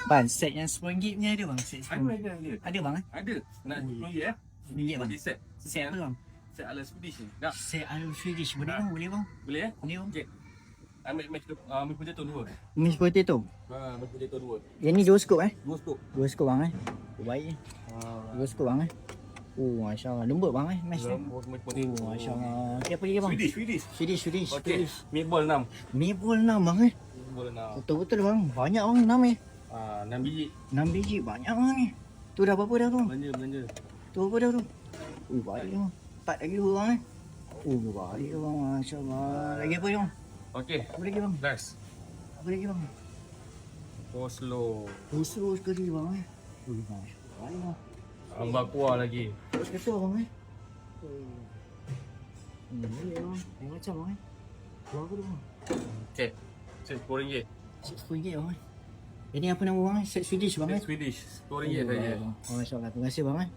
Bang, set yang RM10 punya ada bang? Set RM10. Ada. Ada bang eh? Ada. Nak RM10 ya? RM10 bang. Body set. Set apa bang? Set ala Swedish ni. Nak? Set ala Swedish. Boleh bang? Boleh bang? Boleh ya? Boleh bang? Okey. Ambil mashed potato 2. Mashed potato. Mashed potato 2. Yang ni 2 scoop eh? 2 scoop. 2 scoop bang eh? Baik eh. 2 scoop bang eh? Oh, Masya Allah. Lembut bang eh? Mashed tu. Mashed potato. Oh, Masya Allah. Okay, apa lagi bang? Swedish. Okey. Meatball 6. Meatball 6 bang eh? Meatball 6. Betul-betul bang. Banyak bang 6 eh. 6 biji. 6 biji. Banyak bang ni. Tu dah berapa dah tu? Belanja. Tu apa dah tu? Oh, baik bang. 4 lagi 2 bang eh? Oh, baik bang. Masya Allah. Lagi apa bang? Okey. Apa lagi bang? Last. Apa lagi bang? Coleslaw. Busuk sekali bang eh. Oh, Masya Allah. Baik bang. Ambak kuah lagi. Terus kata bang eh. Boleh bang. Yang macam bang eh. Berapa tu bang? Okey. Set RM10. RM10 bang eh. Ini apa nama bang eh? Set Swedish bang eh. Set Swedish. RM10 saja. Oh, Masya Allah. Terima kasih bang eh.